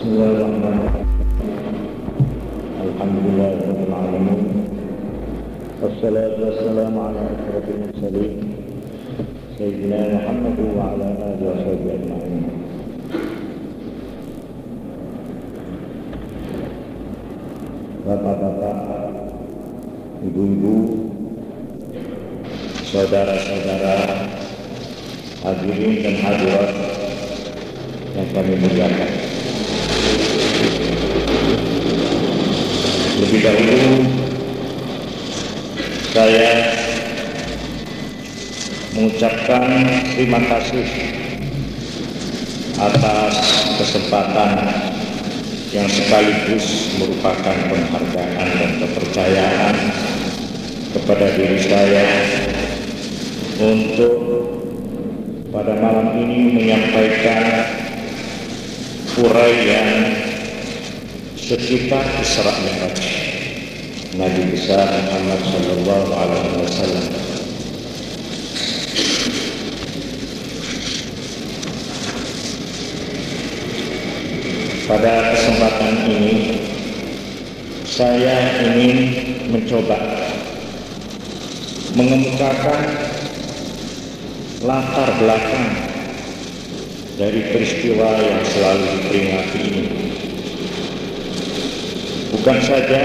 Bismillahirrahmanirrahim. Alhamdulillahirabbil alamin. Wassalatu wassalamu ala asyrafil mursalin sayyidina Muhammad wa ala alihi washabihi ajma'in. Bapak-bapak, ibu-ibu, saudara-saudara, hadirin dan hadirat yang kami muliakan. Lebih dahulu saya mengucapkan terima kasih atas kesempatan yang sekaligus merupakan penghargaan dan kepercayaan kepada diri saya untuk pada malam ini menyampaikan uraian sekitar Isra Mi'raj Nabi besar Muhammad sallallahu alaihi wasallam. Pada kesempatan ini saya ingin mencoba mengemukakan latar belakang dari peristiwa yang selalu diperingati ini. Bukan saja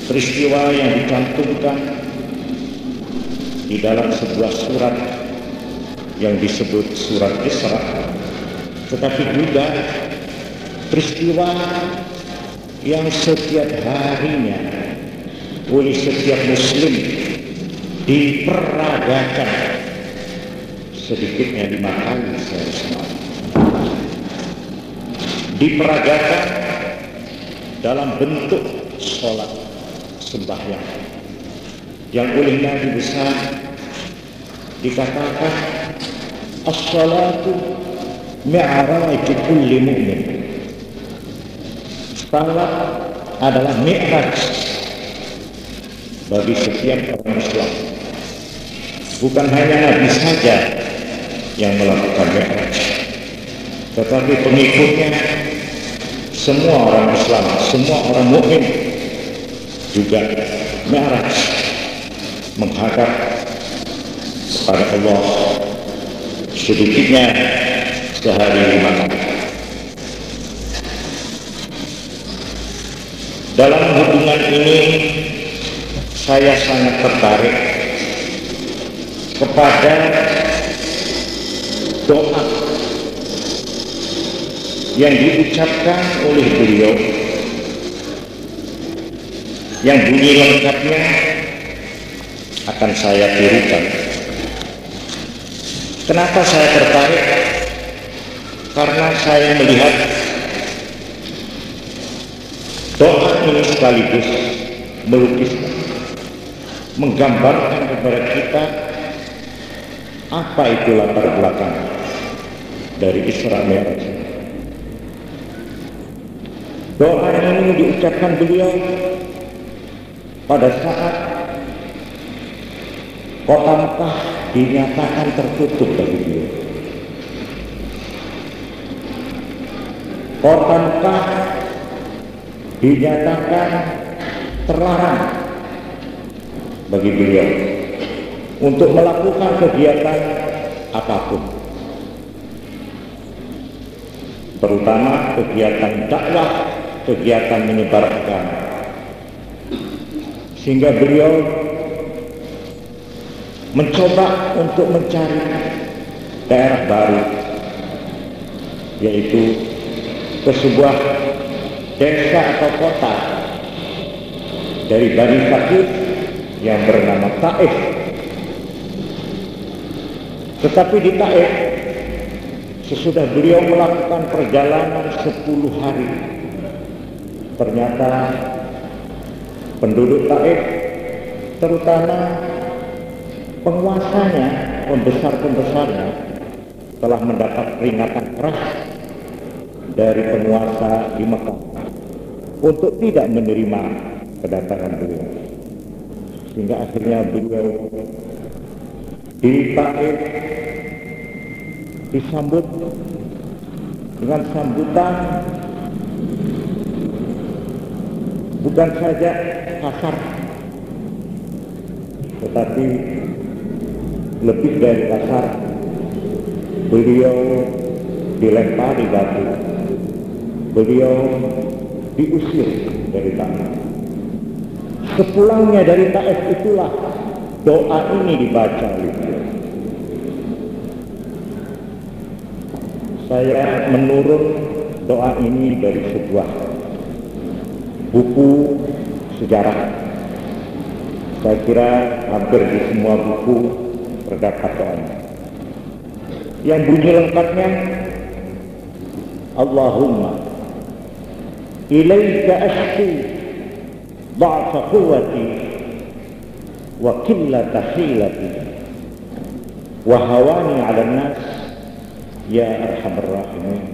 peristiwa yang dicantumkan di dalam sebuah surat yang disebut surat Isra, tetapi juga peristiwa yang setiap harinya oleh setiap muslim diperagakan sedikitnya 5 kali sehari semalam, diperagakan dalam bentuk sholat sembahyang yang oleh Nabi besar dikatakan as-salatu mi'raj kulli mu'min. Salat adalah mi'raj bagi setiap orang Islam. Bukan hanya Nabi saja yang melakukan mi'raj, tetapi pengikutnya, semua orang Islam, semua orang mukmin juga mi'raj, menghadap kepada Allah sedikitnya sehari 5 kali. Dalam hubungan ini saya sangat tertarik kepada doa yang diucapkan oleh beliau, yang bunyi lengkapnya akan saya tirukan. Kenapa saya tertarik? Karena saya melihat doa ini sekaligus melukiskan, menggambarkan kepada kita apa itu latar belakang dari Isra Mi'raj. Doa ini diucapkan beliau pada saat kota Mekah dinyatakan tertutup bagi beliau. Kota Mekah dinyatakan terlarang bagi beliau untuk melakukan kegiatan apapun, terutama kegiatan dakwah, kegiatan menyebar agama. Sehingga beliau mencoba untuk mencari daerah baru, yaitu ke sebuah desa atau kota dari Bani Thaqif yang bernama Taif. Tetapi di Taif, sesudah beliau melakukan perjalanan 10 hari, ternyata penduduk Taif, terutama penguasanya, pembesar-pembesarnya, telah mendapat peringatan keras dari penguasa di Mekah untuk tidak menerima kedatangan beliau. Sehingga akhirnya beliau di Taif disambut dengan sambutan bukan saja kasar, tetapi lebih dari kasar. Beliau dilempari batu, beliau diusir dari tanah. Sepulangnya dari Taif itulah doa ini dibaca oleh beliau. Saya menurut doa ini dari sebuah buku sejarah. Saya kira hampir di semua buku terdapat doanya. Yang bunyi lengkapnya, Allahumma ilaika ashku dha'fa quwwati wa qillata hilati wa hawani 'alan nas ya arhamar rahimin.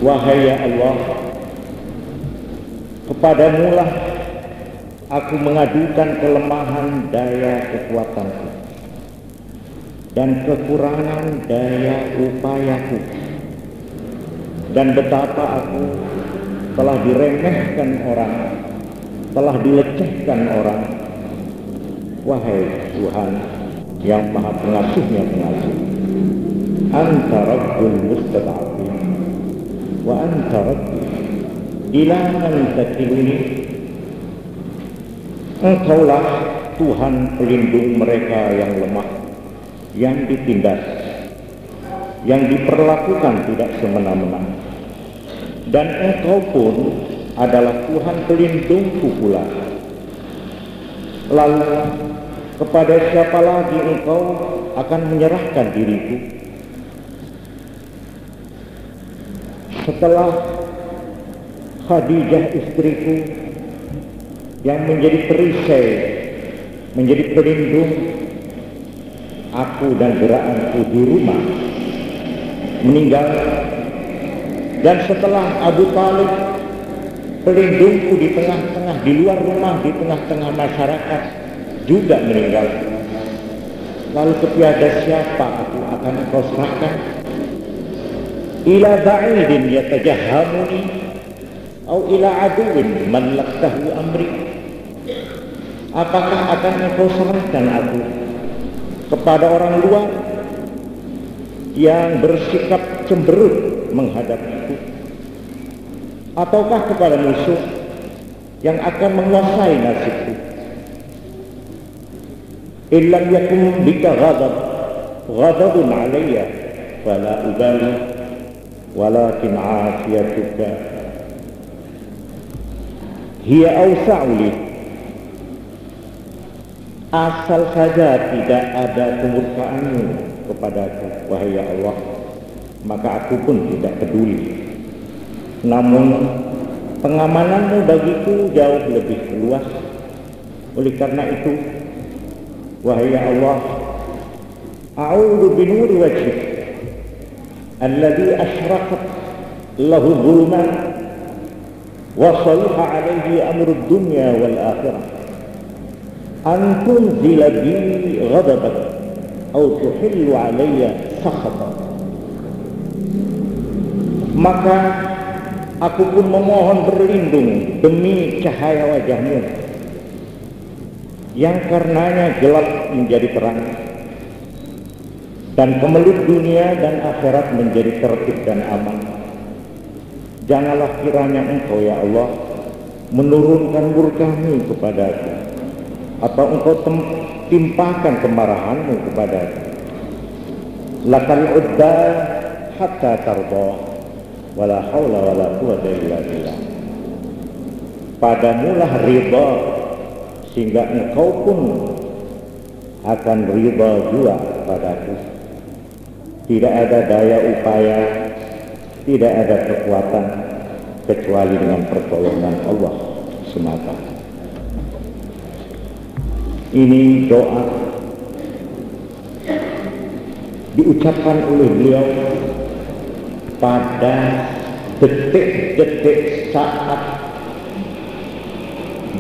Wahai ya Allah, kepadamulah aku mengadukan kelemahan daya kekuatanku dan kekurangan daya upayaku, dan betapa aku telah diremehkan orang, telah dilecehkan orang. Wahai Tuhan yang maha pengasuhnya pengasih, Anta Rabbul Mustada'afin wa Anta Rabbi ila man takiluni. Engkaulah Tuhan pelindung mereka yang lemah, yang ditindas, yang diperlakukan tidak semena-mena, dan Engkau pun adalah Tuhan pelindungku pula. Lalu kepada siapa lagi Engkau akan menyerahkan diriku? Setelah Khadijah istriku yang menjadi perisai, menjadi pelindung aku dan gerakanku di rumah, meninggal, dan setelah Abu Talib pelindungku di tengah-tengah, di luar rumah, di tengah-tengah masyarakat, juga meninggal, lalu kepada siapa aku akan Engkau serahkan? Ila ba'idin yatajahamuni au ila aduwin man laktahu amri. Apakah akan Engkau serahkan aku kepada orang luar yang bersikap cemberut menghadapiku, ataukah kepada musuh yang akan menguasai nasibku? Illam yakum bika ghadabun alayya fala ubali walakin afiyatuka hiya awsa'u li. Asal saja tidak ada kemurkaanmu kepadaku, wahai ya Allah, maka aku pun tidak peduli. Namun pengamananmu bagiku jauh lebih luas. Oleh karena itu, wahai ya Allah, a'udzu binuri wajhik alladhi asyraqat lahu dhulumat wa salaha alaihi amru dunya wal akhirah, an tunzila bi ghadabak au tuhillu alayya sakhatak. Maka aku pun memohon berlindung demi cahaya wajahmu yang karenanya gelap menjadi terang, dan kemelut dunia dan akhirat menjadi tertib dan aman. Janganlah kiranya Engkau ya Allah menurunkan murka-Mu kepadaku, atau Engkau timpakan kemarahan-Mu kepadaku. Lakal udda hatta tarda wala haula wala quwwata illa billah. Padamulah ridha sehingga Engkau pun akan ridha juga padaku. Tidak ada daya upaya, tidak ada kekuatan kecuali dengan pertolongan Allah semata. Ini doa diucapkan oleh beliau pada detik-detik saat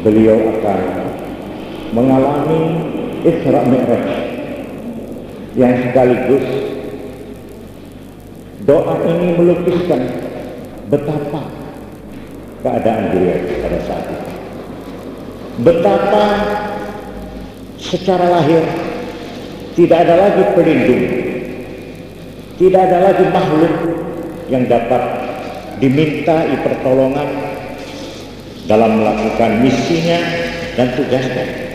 beliau akan mengalami Isra Mi'raj, yang sekaligus Doa ini melukiskan betapa keadaan beliau pada saat itu. Betapa secara lahir tidak ada lagi pelindung, tidak ada lagi makhluk yang dapat dimintai pertolongan dalam melakukan misinya dan tugasnya.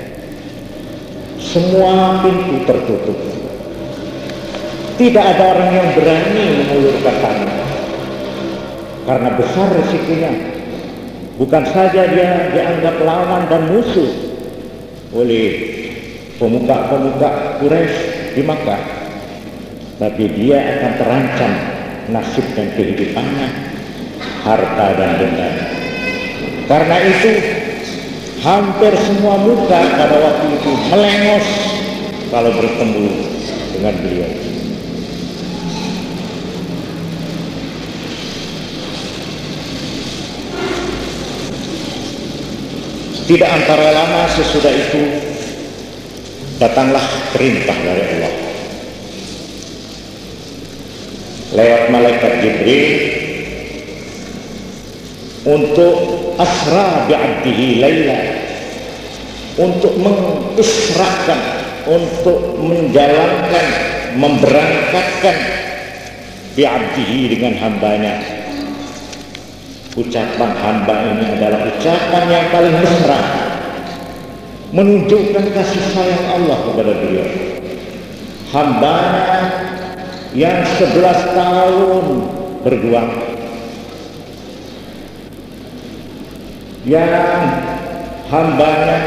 Semua pintu tertutup. Tidak ada orang yang berani mengulurkan tangan karena besar resikonya. Bukan saja dia dianggap lawan dan musuh oleh pemuka-pemuka Quraisy di Makkah, tapi dia akan terancam nasib dan kehidupannya, harta dan benda. Karena itu hampir semua muka pada waktu itu melengos kalau bertemu dengan beliau. Tidak antara lama sesudah itu datanglah perintah dari Allah lewat malaikat Jibril untuk asra bi'abdihi layla, untuk mengisrakan, untuk menjalankan, memberangkatkan bi'abdihi dengan hambanya. Ucapan hamba ini adalah ucapan yang paling mesra, menunjukkan kasih sayang Allah kepada beliau. Hambanya yang 11 tahun berjuang, yang hambanya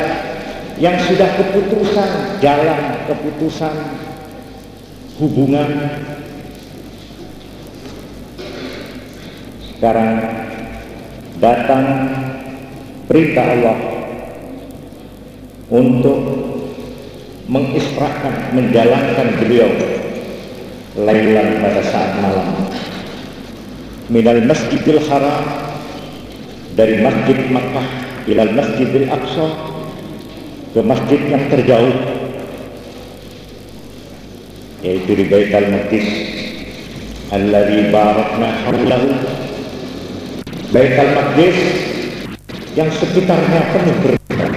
yang sudah keputusan jalan, keputusan hubungan, sekarang datang perintah Allah untuk mengisrakan, menjalankan beliau lailan pada saat malam minal masjidil haram, dari masjid Makkah ilal masjidil aqsa, ke masjid yang terjauh yaitu di Baitul Maqdis alladzi barakna haulahu. Baitul Maqdis yang sekitarnya penuh berkah.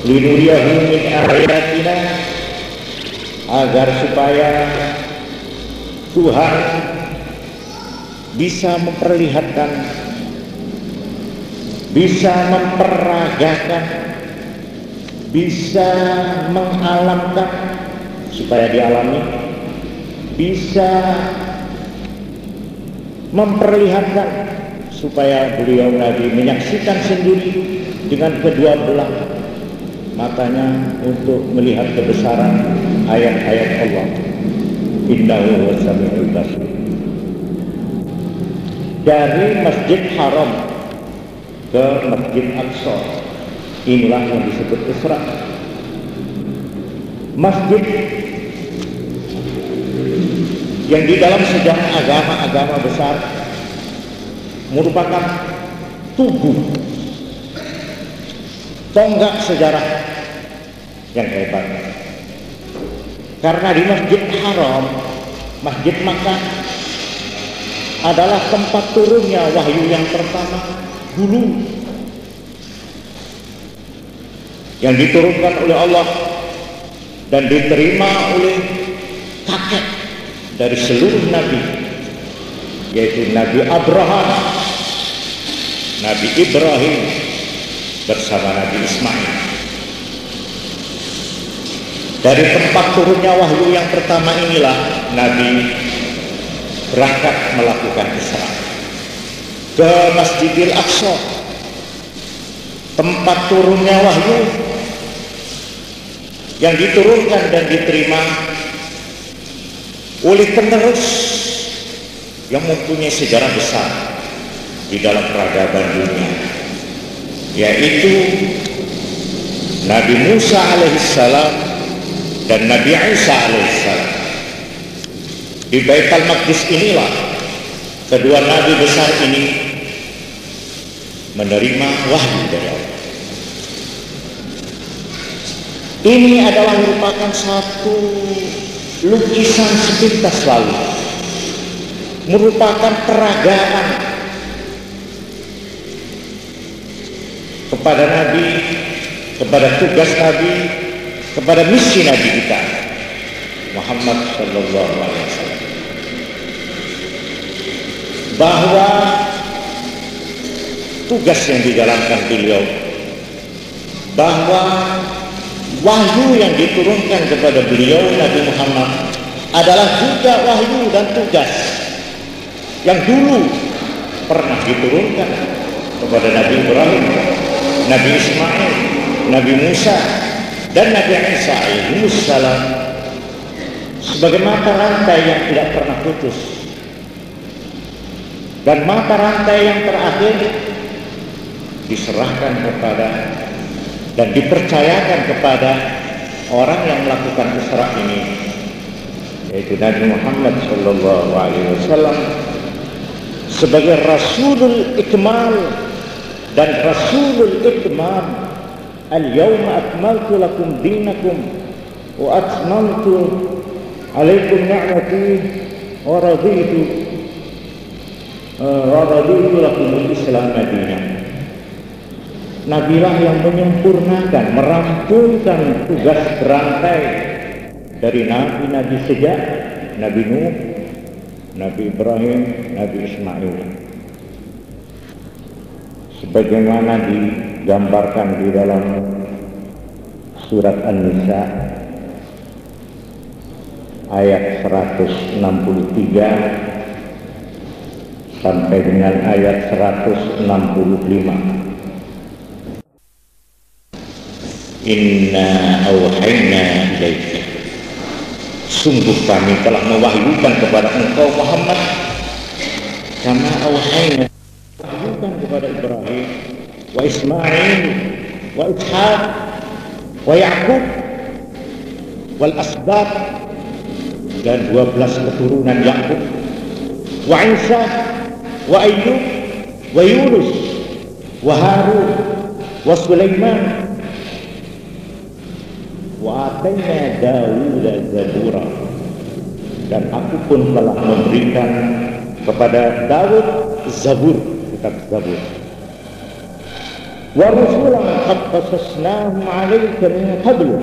Linuriyahu min ayatina, agar supaya Tuhan bisa memperlihatkan, bisa memperagakan, bisa mengalamkan supaya dialami, bisa memperlihatkan supaya beliau Nabi menyaksikan sendiri dengan kedua belah matanya untuk melihat kebesaran ayat-ayat Allah. Innahu wasami'ul basir. Dari Masjid Haram ke Masjid Aqsa, inilah yang disebut Isra. Masjid yang di dalam sejarah agama-agama besar merupakan tubuh tonggak sejarah yang hebat. Karena di Masjid Haram, Masjid Makkah adalah tempat turunnya wahyu yang pertama dulu, yang diturunkan oleh Allah dan diterima oleh kakek dari seluruh nabi, yaitu Nabi Abraham, Nabi Ibrahim bersama Nabi Ismail. Dari tempat turunnya wahyu yang pertama inilah Nabi berangkat melakukan Isra ke Masjidil Aqsa, tempat turunnya wahyu yang diturunkan dan diterima oleh penerus yang mempunyai sejarah besar di dalam peradaban dunia, yaitu Nabi Musa alaihissalam dan Nabi Isa alaihissalam. Di Baitul Maqdis inilah kedua nabi besar ini menerima wahyu dari Allah. Ini adalah merupakan satu lukisan sepintas lalu, merupakan peragaan kepada Nabi, kepada tugas Nabi, kepada misi Nabi kita Muhammad sallallahu alaihi wasallam, bahwa tugas yang dijalankan beliau, bahwa wahyu yang diturunkan kepada beliau Nabi Muhammad adalah juga wahyu dan tugas yang dulu pernah diturunkan kepada Nabi Ibrahim, Nabi Ismail, Nabi Musa, dan Nabi Isa alaihissalam sebagai mata rantai yang tidak pernah putus. Dan mata rantai yang terakhir diserahkan kepada dan dipercayakan kepada orang yang melakukan Isra ini, yaitu Nabi Muhammad sallallahu alaihi wasallam sebagai Rasulul Ikmal dan Rasulul Itmam. Al-yawma akmaltu lakum dinakum wa atmamtu alaikum ni'mati wa raditu lakum al-Islam madinah. Nabilah yang menyempurnakan, merampungkan tugas berantai dari nabi-nabi sejak Nabi Nuh, Nabi Ibrahim, Nabi Ismail, sebagaimana digambarkan di dalam surat An-Nisa ayat 163 sampai dengan ayat 165. Inna awhayna ilaika, sungguh kami telah mewahyukan kepada engkau Muhammad, kama awhayna, wahyukan kepada Ibrahim wa Ismail wa Ishaq wa Ya'qub wal asbab, dan 12 keturunan Ya'qub, wa Isa wa Ayyub wa Yunus wa Harun wa Sulaiman wa atayna Dawud zabura, dan aku pun telah memberikan kepada Daud Zabur, kitab Zabur. Wa rusulan qad qasasnahum 'alaika min qablu,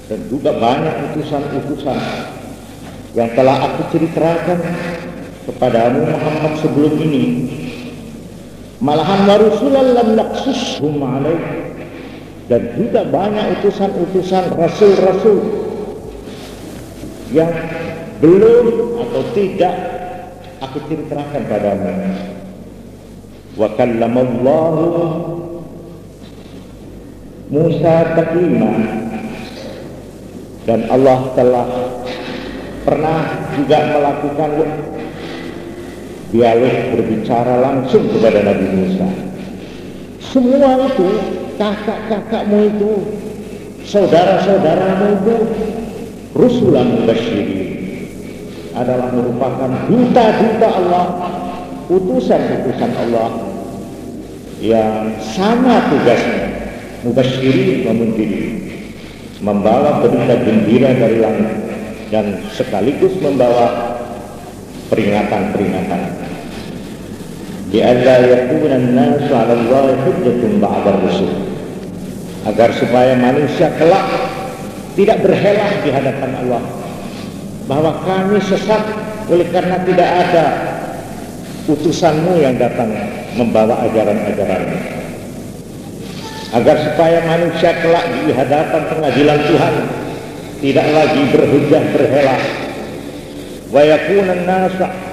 dan juga banyak utusan-utusan yang telah aku ceritakan kepadamu Muhammad sebelum ini. Malahan wa rusulan lam naqsushum 'alaika, dan juga banyak utusan-utusan rasul-rasul yang belum atau tidak aku ceritakan padamu. Wa kallamallahu Musa taklima, dan Allah telah pernah juga melakukan dialog, berbicara langsung kepada Nabi Musa. Semua itu, kakak-kakakmu itu, saudara-saudaramu itu, rusulan mubasyirin, adalah merupakan duta-duta Allah, utusan-utusan Allah yang sama tugasnya, mubasyirin wa mundirin, membawa berita gembira dari langit dan sekaligus membawa peringatan-peringatan. Li'alla yakuna an-nasu 'ala Allahi hujjatun ba'da ar-rusul, agar supaya manusia kelak tidak berhelah di hadapan Allah bahwa kami sesat oleh karena tidak ada utusanmu yang datang membawa ajaran-ajaranmu, agar supaya manusia kelak di hadapan pengadilan Tuhan tidak lagi berhujjah berhelah. Wa yakuna an-nasu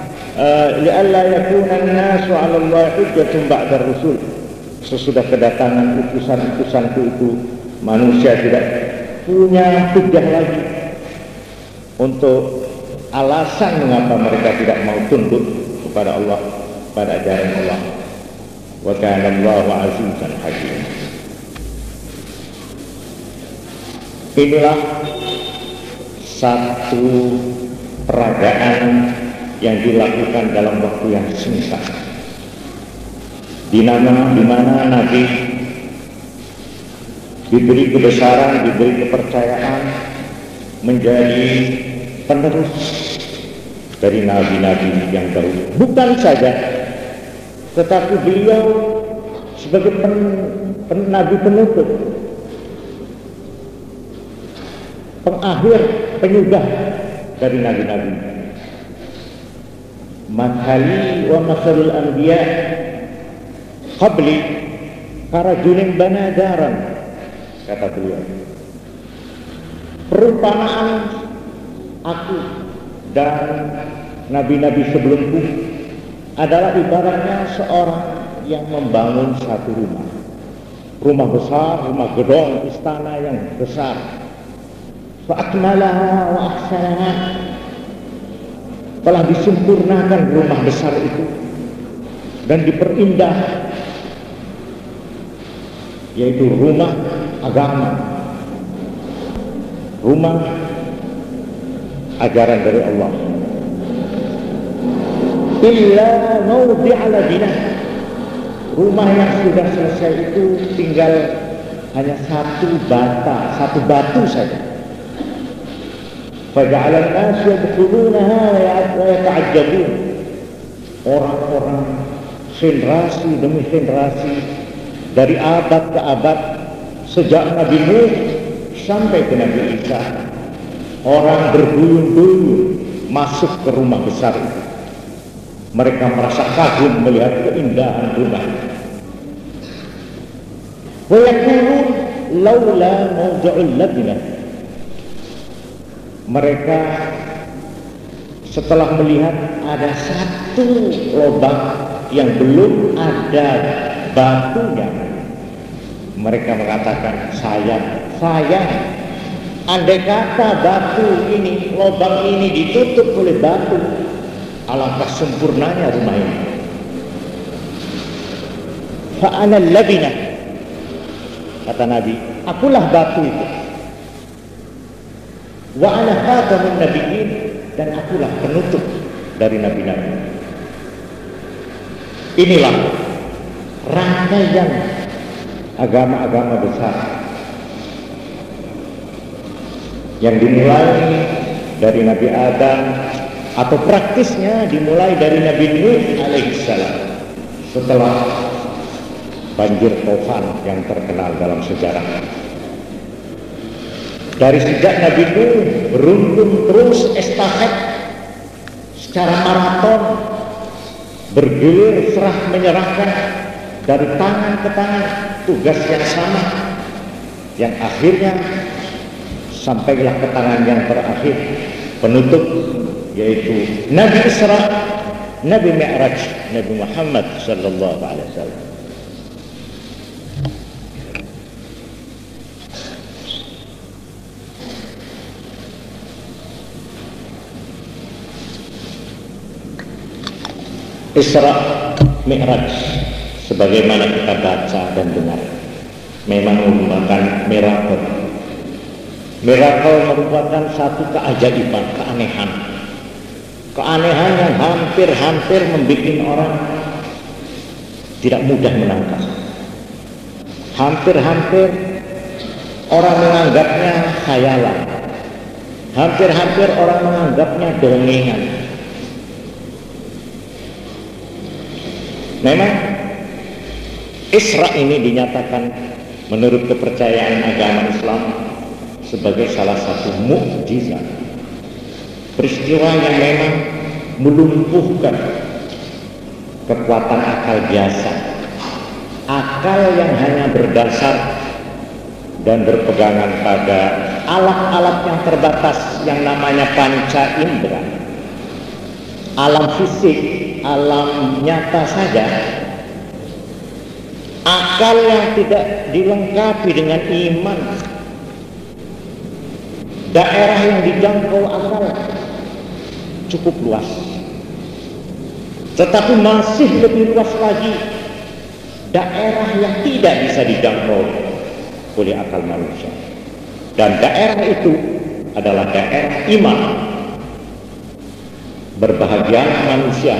li'alla yakuna an-nasu 'ala Allahi hujjatun ba'da ar-rusul, sesudah kedatangan utusan-utusanku itu manusia tidak punya hujjah lagi untuk alasan mengapa mereka tidak mau tunduk kepada Allah, pada ajaran Allah. Wa kana Allahu 'azizan hakim. Inilah satu peragaan yang dilakukan dalam waktu yang singkat, di mana Nabi diberi kebesaran, diberi kepercayaan menjadi penerus dari nabi-nabi yang dahulu. Bukan saja, tetapi beliau sebagai nabi penutup, pengakhir, penyudah dari nabi-nabi. Mathali wa mathalul anbiya qabli karajulin banadaran, kata beliau. Perumpamaan aku dan nabi-nabi sebelumku adalah ibaratnya seorang yang membangun satu rumah besar, rumah gedong, istana yang besar. Fa'akmalaha wa ahsanaha, telah disempurnakan rumah besar itu dan diperindah, yaitu rumah agama, rumah ajaran dari Allah. Illa mawdi'al binah, rumah yang sudah selesai itu tinggal hanya satu batu saja. Faja'alan nas yadkhulunaha wa yata'ajjabun, orang-orang generasi demi generasi dari abad ke abad, sejak Nabi Nuh sampai ke Nabi Isa, orang berduyun-duyun masuk ke rumah besar itu. Mereka merasa kagum melihat keindahan rumah. Wa yaqulun laula mawdi'ul labnah, mereka setelah melihat ada satu lubang yang belum ada batunya, mereka mengatakan, sayang, andai kata batu ini, lubang ini ditutup oleh batu, alangkah sempurnanya rumah ini. Fa'ana labinah, kata Nabi, akulah batu itu. Wa ana khatamun nabiyyin, dan akulah penutup dari nabi-nabi. Inilah rangkaian agama-agama besar yang dimulai dari Nabi Adam, atau praktisnya dimulai dari Nabi Nuh alaihissalam setelah banjir Tofan yang terkenal dalam sejarah. Dari sejak Nabi Nuh beruntun terus estafet secara maraton, bergilir serah menyerahkan dari tangan ke tangan tugas yang sama, yang akhirnya sampailah ke tangan yang terakhir, penutup, yaitu Nabi Isra, Nabi Mi'raj, Nabi Muhammad sallallahu alaihi wasallam. Isra Mi'raj, sebagaimana kita baca dan dengar, memang merupakan miracle. Miracle merupakan satu keajaiban, keanehan yang hampir-hampir membuat orang tidak mudah menangkap. Hampir-hampir orang menganggapnya khayalan, hampir-hampir orang menganggapnya dongengan. Memang Isra ini dinyatakan menurut kepercayaan agama Islam sebagai salah satu mukjizat, peristiwa yang memang melumpuhkan kekuatan akal biasa, akal yang hanya berdasar dan berpegangan pada alat-alat yang terbatas yang namanya panca indera, alam fisik, alam nyata saja. Akal yang tidak dilengkapi dengan iman, daerah yang dijangkau akal cukup luas, tetapi masih lebih luas lagi daerah yang tidak bisa dijangkau oleh akal manusia, dan daerah itu adalah daerah iman. Berbahagialah manusia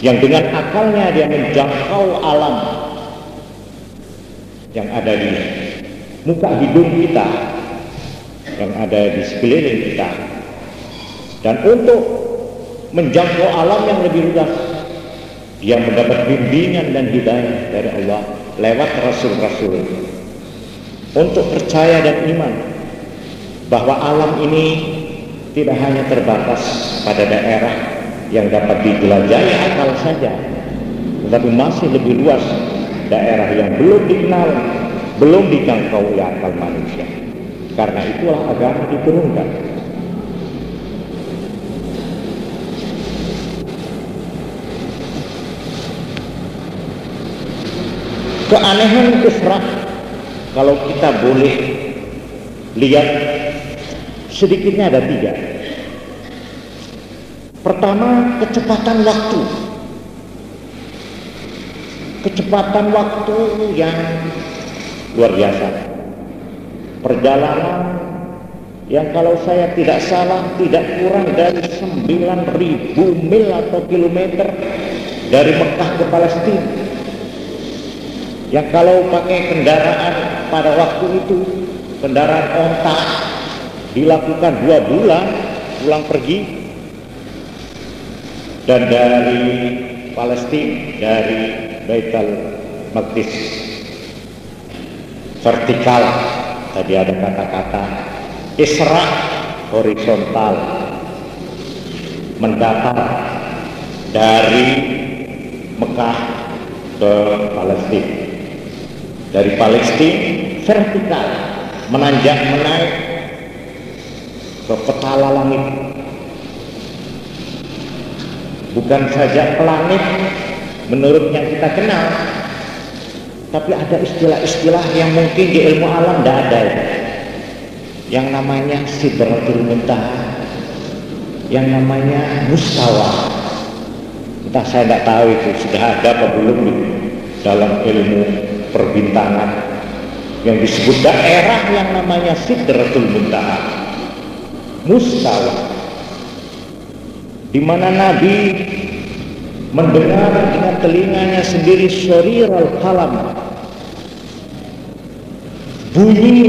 yang dengan akalnya dia menjangkau alam yang ada di muka hidung kita, yang ada di sekeliling kita, dan untuk menjangkau alam yang lebih luas, dia mendapat bimbingan dan hidayah dari Allah lewat rasul-rasul untuk percaya dan iman bahwa alam ini tidak hanya terbatas pada daerah yang dapat dijelajahi akal saja, tetapi masih lebih luas, daerah yang belum dikenal, belum dijangkau oleh akal manusia. Karena itulah agama diturunkan. Keanehan Isra, kalau kita boleh lihat, sedikitnya ada 3. Pertama, kecepatan waktu. Kecepatan waktu yang luar biasa. Perjalanan yang kalau saya tidak salah tidak kurang dari 9.000 mil atau kilometer dari Mekah ke Palestina. Yang kalau pakai kendaraan pada waktu itu, kendaraan onta, dilakukan 2 bulan pulang pergi. Dan dari Palestina, dari Baitul Maqdis vertikal, tadi ada kata-kata Isra horizontal, mendatar dari Mekah ke Palestina, dari Palestina vertikal, menanjak menaik ke petala langit. Bukan saja planet menurut yang kita kenal, tapi ada istilah-istilah yang mungkin di ilmu alam tidak ada, yang namanya Sidratul Muntaha, yang namanya Mustawa. Entah, saya tidak tahu itu sudah ada apa belum di dalam ilmu perbintangan, yang disebut daerah yang namanya Sidratul Muntaha, Mustawa, di mana Nabi mendengar dengan telinganya sendiri syariral kalam, bunyi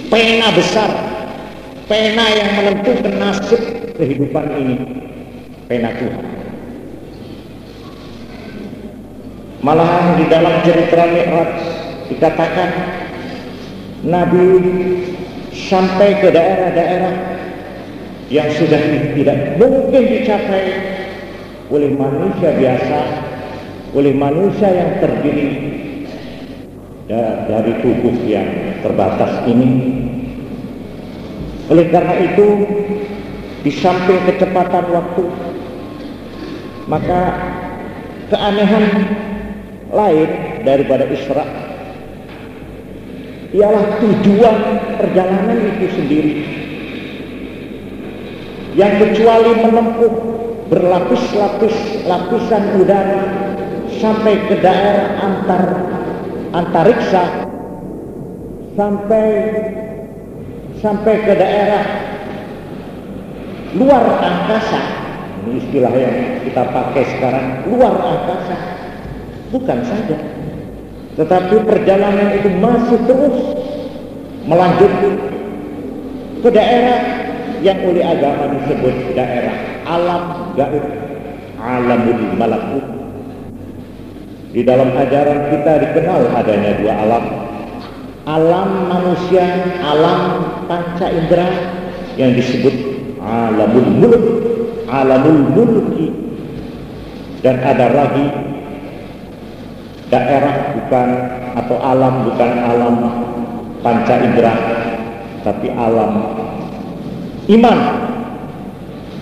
pena besar, pena yang menentukan nasib kehidupan ini, pena Tuhan. Malahan di dalam cerita Mi'raj dikatakan Nabi sampai ke daerah-daerah yang sudah tidak mungkin dicapai oleh manusia biasa, oleh manusia yang terdiri dari tubuh yang terbatas ini. Oleh karena itu, di samping kecepatan waktu, maka keanehan lain daripada Isra ialah tujuan perjalanan itu sendiri, yang kecuali menempuh berlapis-lapis lapisan udara sampai ke daerah antariksa, sampai ke daerah luar angkasa. Ini istilah yang kita pakai sekarang, luar angkasa. Bukan saja, tetapi perjalanan itu masih terus melanjutkan ke daerah yang oleh agama disebut daerah alam gaib, alamul malakut. Di dalam ajaran kita dikenal adanya 2 alam, alam manusia, alam panca indera yang disebut alamul mulk, alamul mulki, dan ada lagi daerah bukan, atau alam bukan alam panca indera, tapi alam iman,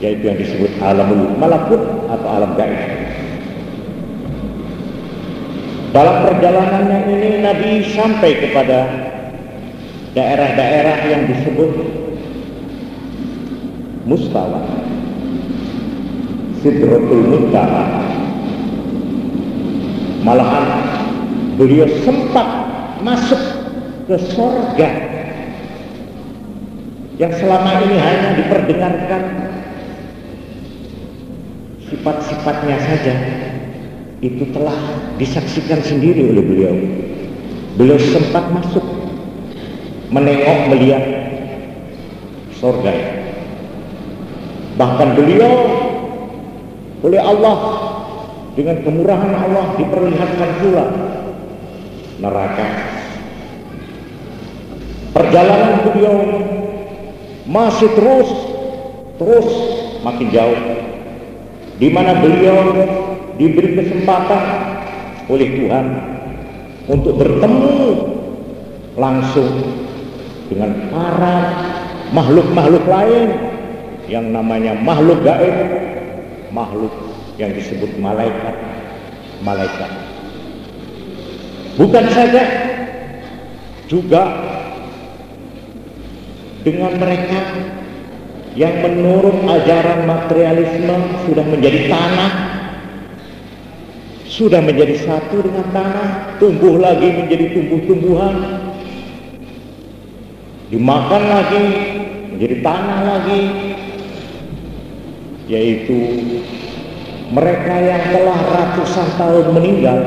yaitu yang disebut alamul malakut atau alam gaib. Dalam perjalanannya ini Nabi sampai kepada daerah-daerah yang disebut Mustawa, Sidratul Muntaha. Malahan beliau sempat masuk ke surga yang selama ini hanya diperdengarkan sifat-sifatnya saja, itu telah disaksikan sendiri oleh beliau. Beliau sempat masuk menengok melihat surga. Bahkan beliau oleh Allah dengan kemurahan Allah diperlihatkan pula neraka. Perjalanan beliau masih terus makin jauh, di mana beliau diberi kesempatan oleh Tuhan untuk bertemu langsung dengan para makhluk-makhluk lain yang namanya makhluk gaib, makhluk yang disebut malaikat. Bukan saja, juga dengan mereka yang menurut ajaran materialisme sudah menjadi tanah, sudah menjadi satu dengan tanah, tumbuh lagi menjadi tumbuh-tumbuhan, dimakan lagi menjadi tanah lagi, yaitu mereka yang telah ratusan tahun meninggal